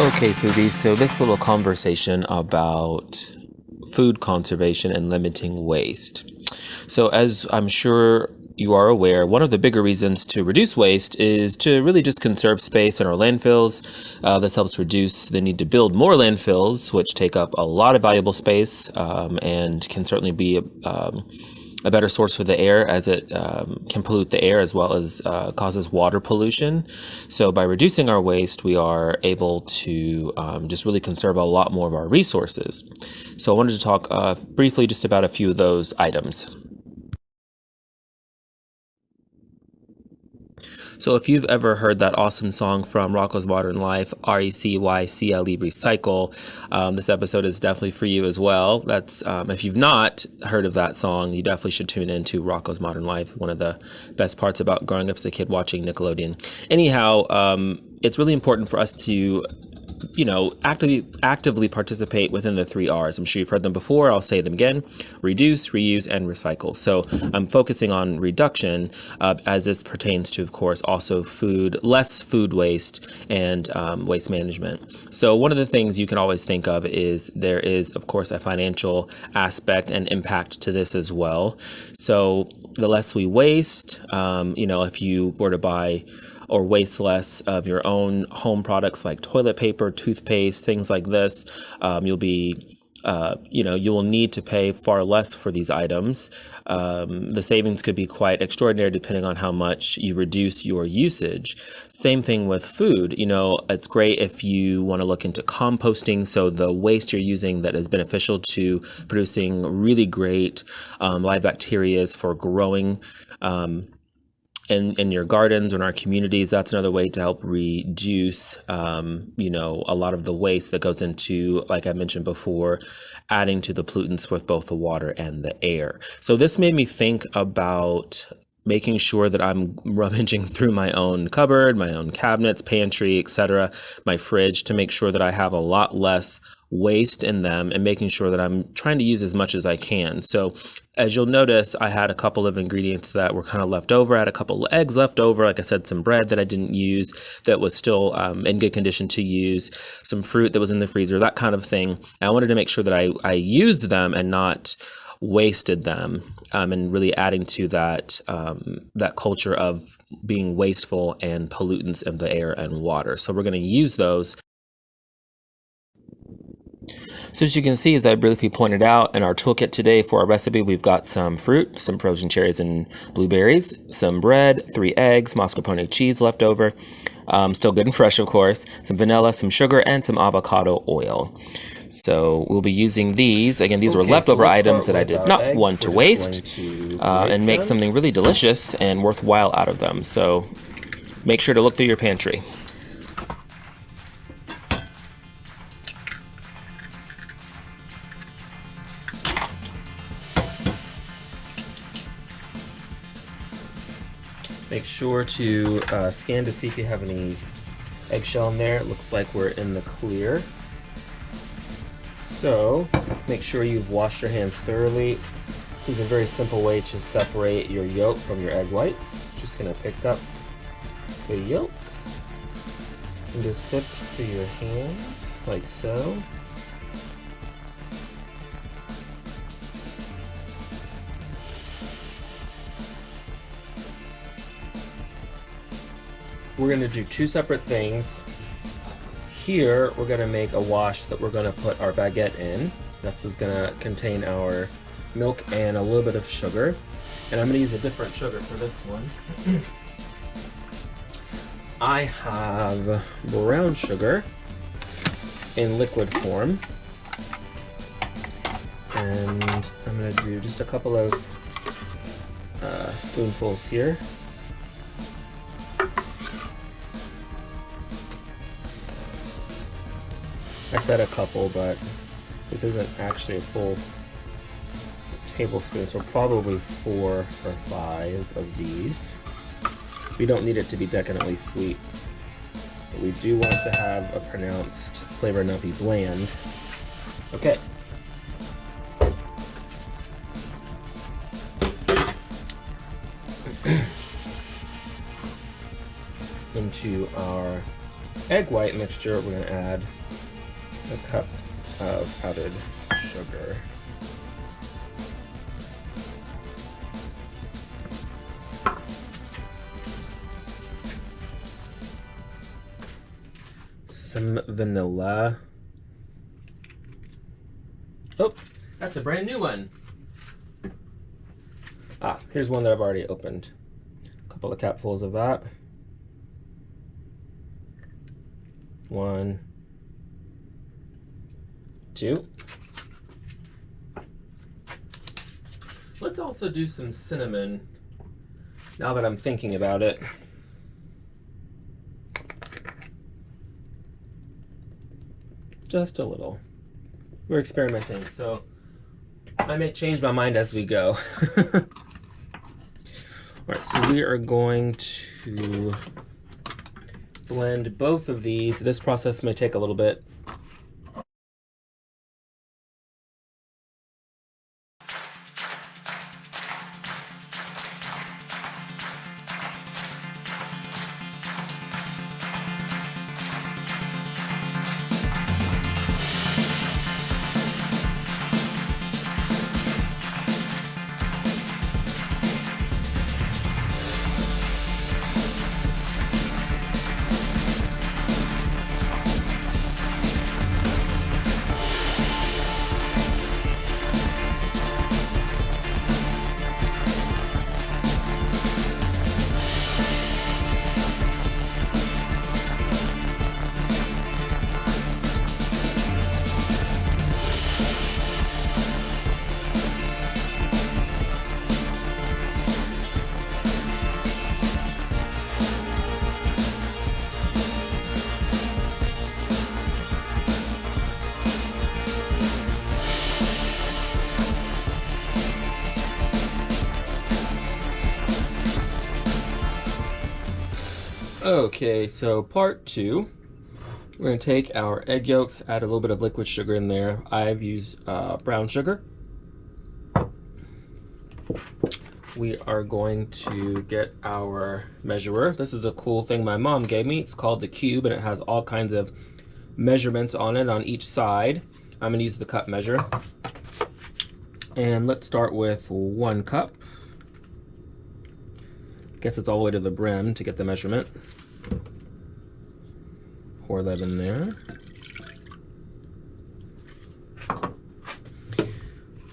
Okay, foodies, so this little conversation about food conservation and limiting waste. So, as I'm sure you are aware, one of the bigger reasons to reduce waste is to really just conserve space in our landfills. This helps reduce the need to build more landfills, which take up a lot of valuable space and can certainly be a better source for the air, as it can pollute the air as well as causes water pollution. So by reducing our waste, we are able to just really conserve a lot more of our resources. So I wanted to talk briefly just about a few of those items. So if you've ever heard that awesome song from Rocco's Modern Life, RECYCLE Recycle, this episode is definitely for you as well. That's if you've not heard of that song, you definitely should tune into Rocco's Modern Life. One of the best parts about growing up as a kid watching Nickelodeon. Anyhow, it's really important for us to actively participate within the 3 R's. I'm sure you've heard them before. I'll say them again: reduce, reuse, and recycle. So I'm focusing on reduction as this pertains to, of course, also less food waste and waste management. So one of the things you can always think of is there is, of course, a financial aspect and impact to this as well. So the less we waste, if you were to buy or waste less of your own home products like toilet paper, toothpaste, things like this, you will need to pay far less for these items. The savings could be quite extraordinary depending on how much you reduce your usage. Same thing with food. It's great if you want to look into composting, so the waste you're using that is beneficial to producing really great live bacteria for growing in your gardens or in our communities. That's another way to help reduce, a lot of the waste that goes into, like I mentioned before, adding to the pollutants with both the water and the air. So this made me think about making sure that I'm rummaging through my own cupboard, my own cabinets, pantry, etc., my fridge, to make sure that I have a lot less waste in them and making sure that I'm trying to use as much as I can. So as you'll notice, I had a couple of ingredients that were kind of left over. I had a couple of eggs left over, like I said, some bread that I didn't use that was still in good condition to use, some fruit that was in the freezer, that kind of thing. And I wanted to make sure that I used them and not wasted them, and really adding to that culture of being wasteful and pollutants of the air and water. So we're going to use those. So as you can see, as I briefly pointed out in our toolkit today for our recipe, we've got some fruit, some frozen cherries and blueberries, some bread, 3 eggs, mascarpone cheese left over, still good and fresh, of course, some vanilla, some sugar, and some avocado oil. So we'll be using these. Again, these were leftover items that I did not want to waste and make something really delicious and worthwhile out of them. So make sure to look through your pantry. Make sure to scan to see if you have any eggshell in there. It looks like we're in the clear. So make sure you've washed your hands thoroughly. This is a very simple way to separate your yolk from your egg whites. Just going to pick up the yolk and just sip to your hands like so. We're going to do 2 separate things. Here, we're going to make a wash that we're going to put our baguette in. This is going to contain our milk and a little bit of sugar. And I'm going to use a different sugar for this one. I have brown sugar in liquid form. And I'm going to do just a couple of spoonfuls here. I said a couple, but this isn't actually a full tablespoon, so probably 4 or 5 of these. We don't need it to be decadently sweet, but we do want it to have a pronounced flavor and not be bland. Okay. Into our egg white mixture, we're going to add a cup of powdered sugar. Some vanilla. Oh, that's a brand new one. Ah, here's one that I've already opened. A couple of capfuls of that. 1, 2. Let's also do some cinnamon, now that I'm thinking about it. Just a little. We're experimenting, so I may change my mind as we go. Alright, so we are going to blend both of these. This process may take a little bit. Okay, so part 2, we're going to take our egg yolks, add a little bit of liquid sugar in there. I've used brown sugar. We are going to get our measurer. This is a cool thing my mom gave me. It's called the Cube, and it has all kinds of measurements on it on each side. I'm going to use the cup measure. And let's start with 1 cup. Guess it's all the way to the brim to get the measurement. Pour that in there.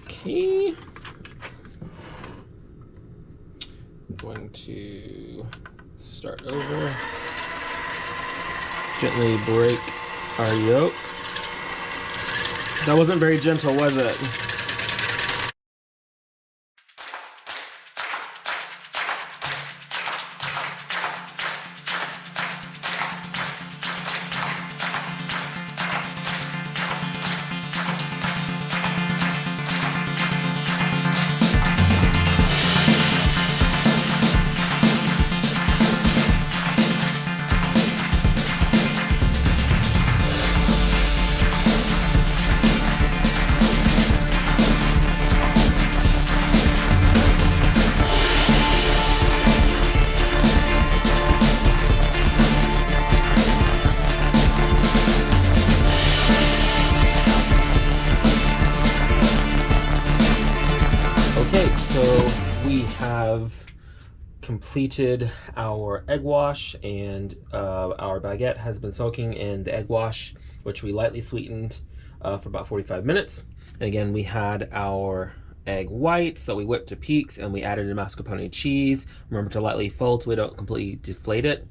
Okay. I'm going to start over. Gently break our yolks. That wasn't very gentle, was it? Completed our egg wash, and our baguette has been soaking in the egg wash, which we lightly sweetened for about 45 minutes. And again, we had our egg whites that we whipped to peaks, and we added in mascarpone cheese. Remember to lightly fold so we don't completely deflate it.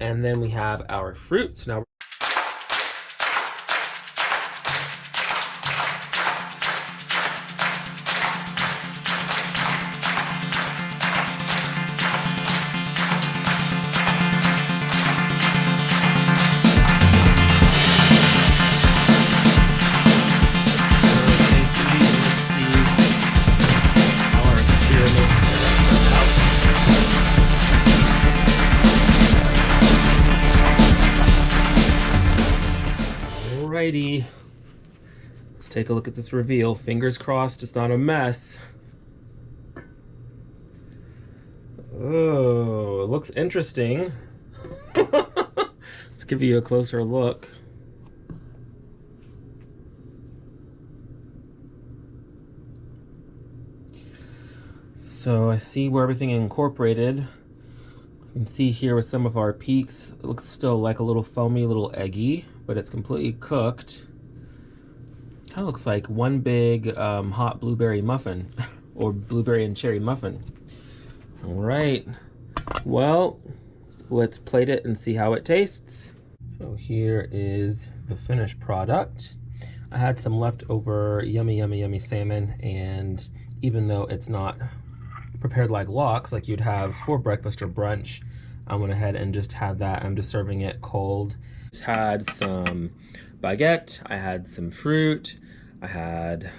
And then we have our fruits. Now alrighty, let's take a look at this reveal. Fingers crossed it's not a mess. Oh, it looks interesting. It's give you a closer look. So I see where everything incorporated. You can see here with some of our peaks, it looks still like a little foamy, a little eggy, but it's completely cooked. Kind of looks like one big hot blueberry muffin or blueberry and cherry muffin. All right, well, let's plate it and see how it tastes. So here is the finished product. I had some leftover yummy salmon, and even though it's not prepared like lox, like you'd have for breakfast or brunch, I went ahead and just had that. I'm just serving it cold. Just had some baguette, I had some fruit, I had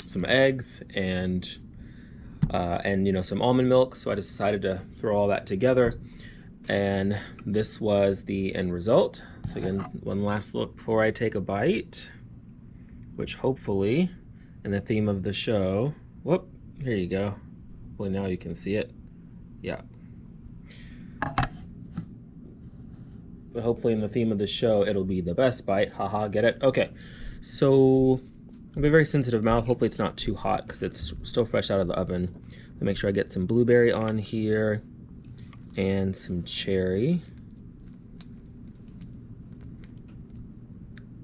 some eggs, and you know, some almond milk. So I just decided to throw all that together, and this was the end result. So again, one last look before I take a bite, which hopefully, in the theme of the show, whoop, here you go. Well, now you can see it. Yeah. But hopefully in the theme of the show, it'll be the best bite. Haha, get it? Okay. So I have a very sensitive mouth. Hopefully it's not too hot because it's still fresh out of the oven. I'll make sure I get some blueberry on here and some cherry.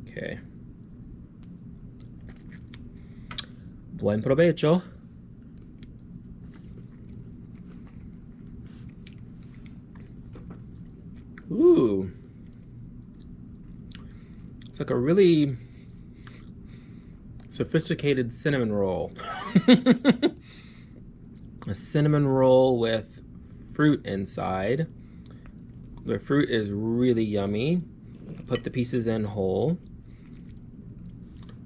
Okay. Buen provecho. Ooh. It's like a really sophisticated cinnamon roll. A cinnamon roll with fruit inside. The fruit is really yummy. Put the pieces in whole.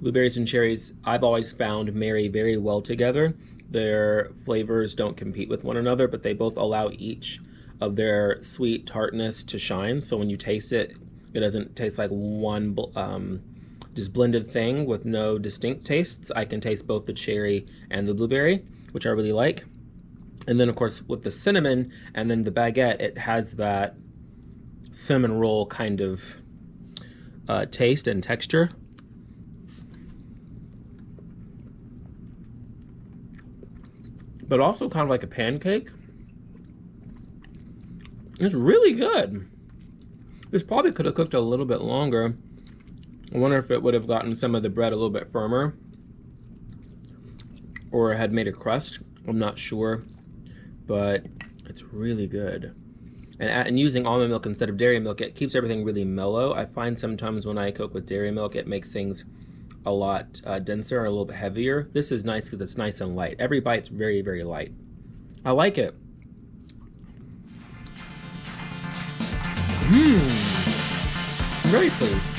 Blueberries and cherries, I've always found, marry very well together. Their flavors don't compete with one another, but they both allow each of their sweet tartness to shine. So when you taste it, it doesn't taste like one just blended thing with no distinct tastes. I can taste both the cherry and the blueberry, which I really like. And then of course with the cinnamon and then the baguette, it has that cinnamon roll kind of taste and texture. But also kind of like a pancake. It's really good. This probably could have cooked a little bit longer. I wonder if it would have gotten some of the bread a little bit firmer or had made a crust. I'm not sure, but it's really good. And using almond milk instead of dairy milk, it keeps everything really mellow. I find sometimes when I cook with dairy milk, it makes things a lot denser or a little bit heavier. This is nice because it's nice and light. Every bite's very, very light. I like it. I'm very pleased.